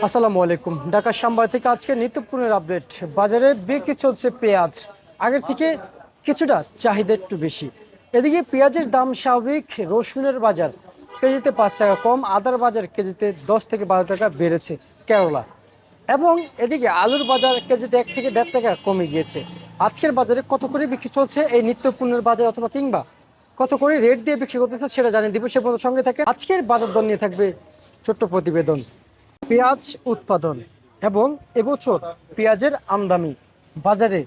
আসসালামু আলাইকুম। ঢাকা শ্যামবাজার থেকে আজকে নিত্যপণ্যের আপডেট। বাজারে বিক্রি চলছে পেঁয়াজ। আগের থেকে কিছুটা চাহিদা একটু বেশি। এদিকে পেঁয়াজের দাম স্বাভাবিক। রসুনের বাজার কেজিতে 5 টাকা কম, আদার বাজার কেজিতে 10 থেকে 12 টাকা বেড়েছে কেরলা। এবং এদিকে আলুর বাজার কেজিতে 1 থেকে 1.5 টাকা কমে গিয়েছে। আজকের বাজারে কত করে বিক্রি চলছে এই নিত্যপণ্যের বাজার, অথবা কিংবা কত করে রেট দিয়ে বিক্রি করতেছে সেটা জানিয়ে দিব। সে পর্যন্ত সঙ্গে থাকে আজকের বাজার দর নিয়ে থাকবে ছোট্ট প্রতিবেদন। পেঁয়াজ উৎপাদন এবং এবছর পেঁয়াজের আমদানি বাজারে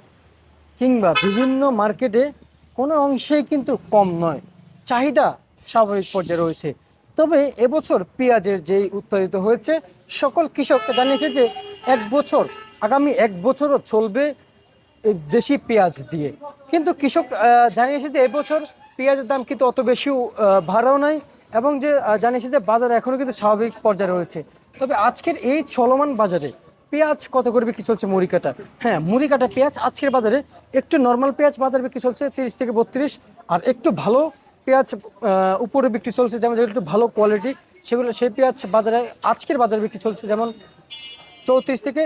কিংবা বিভিন্ন মার্কেটে কোনো অংশেই কিন্তু কম নয়, চাহিদা স্বাভাবিক পর্যায়ে রয়েছে। তবে এবছর পেঁয়াজের যেই উৎপাদিত হয়েছে, সকল কৃষক জানিয়েছে যে আগামী এক বছরও চলবে এই দেশি পেঁয়াজ দিয়ে। কিন্তু কৃষক জানিয়েছে যে এবছর পেঁয়াজের দাম কিন্তু অত বেশিও ভাড়াও নাই, এবং যে জানিয়েছে যে বাজার এখনও কিন্তু স্বাভাবিক পর্যায়ে রয়েছে। তবে আজকের এই চলমান বাজারে পেঁয়াজ কত করে বিক্রি চলছে মুড়ি কাটা? হ্যাঁ, মুড়ি কাটা পেঁয়াজ আজকের বাজারে একটু নর্মাল পেঁয়াজ বাজারে বিক্রি চলছে 30 থেকে 32, আর একটু ভালো পেঁয়াজ উপরে বিক্রি চলছে, যেমন যেগুলো একটু ভালো কোয়ালিটি সেগুলো, সেই পেঁয়াজ বাজারে আজকের বাজারে বিক্রি চলছে যেমন 34 থেকে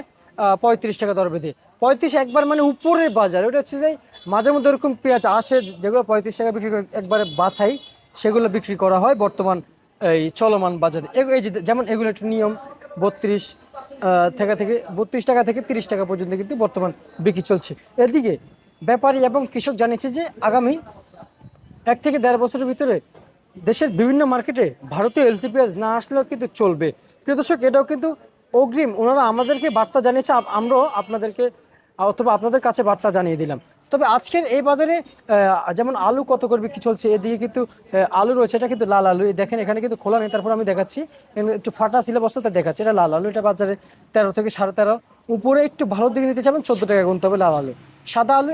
35 টাকা দর বেঁধে। 35 একবার মানে উপরের বাজার, ওটা হচ্ছে যে মাঝে মধ্যে এরকম পেঁয়াজ আসে যেগুলো 35 টাকা বিক্রি করে, একবারে বাছাই সেগুলো বিক্রি করা হয় বর্তমান এই চলমান বাজারে। এই যে যেমন এগুলো একটা নিয়ম, 32 টাকা থেকে 30 টাকা পর্যন্ত কিন্তু বর্তমান বিক্রি চলছে। এদিকে ব্যাপারী এবং কৃষক জানিয়েছে যে আগামী 1 থেকে 1.5 বছরের ভিতরে দেশের বিভিন্ন মার্কেটে ভারতীয় এলসি পেঁয়াজ না আসলেও কিন্তু চলবে। প্রিয় দর্শক, এটাও কিন্তু অগ্রিম ওনারা আমাদেরকে বার্তা জানিয়েছে, আমরাও আপনাদেরকে অথবা আপনাদের কাছে বার্তা জানিয়ে দিলাম। তবে আজকের এই বাজারে যেমন আলু কত করে বিক্রি চলছে, এদিকে কিন্তু আলু রয়েছে, এটা কিন্তু লাল আলু। এই দেখেন এখানে কিন্তু খোলা নেই, তারপর আমি দেখাচ্ছি, একটু ফাটা ছিল বস্তাতে দেখাচ্ছি, এটা লাল আলু। এটা বাজারে 13 থেকে 13.5, উপরে একটু ভালো দিকে নিতে চাবেন 14 টাকা গুনতে হবে লাল আলু। সাদা আলু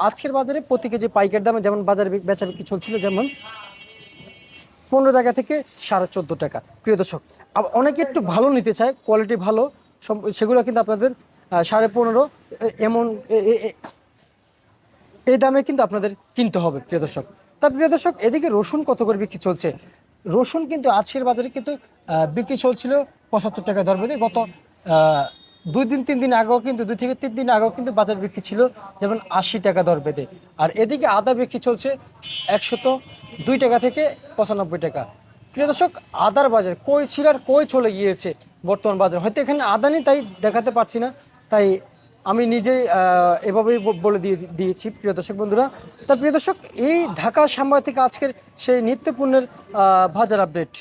আজকের বাজারে প্রতি কেজি পাইকারি দামে যেমন বাজারে বেচা বিক্রি চলছিল, যেমন 15 টাকা থেকে 14.5 টাকা। প্রিয় দর্শক, অনেকে একটু ভালো নিতে চায়, কোয়ালিটি ভালো, সেগুলো কিন্তু আপনাদের 15.5 এমন এই দামে কিন্তু আপনাদের কিনতে হবে প্রিয় দর্শক। তা প্রিয় দর্শক, এদিকে রসুন কত করে বিক্রি চলছে? রসুন কিন্তু আজকের বাজারে কিন্তু বিক্রি চলছিল 75 টাকা দর বেঁধে। গত 2 দিন 3 দিন আগেও কিন্তু 2 থেকে 3 দিন আগেও কিন্তু বাজার বিক্রি ছিল যেমন 80 টাকা দর বেঁধে। আর এদিকে আদা বিক্রি চলছে 102 টাকা থেকে 95 টাকা। প্রিয় দর্শক, আদার বাজার কই ছিল আর কই চলে গিয়েছে বর্তমান বাজার, হয়তো এখানে আদা নেই তাই দেখাতে পারছি না, তাই আমি নিজেই এভাবেই বলে দিয়েছি প্রিয় দর্শক বন্ধুরা। তা প্রিয় দর্শক, এই ঢাকা শ্যামবাজার থেকে আজকের সেই নিত্যপণ্যের বাজার আপডেট।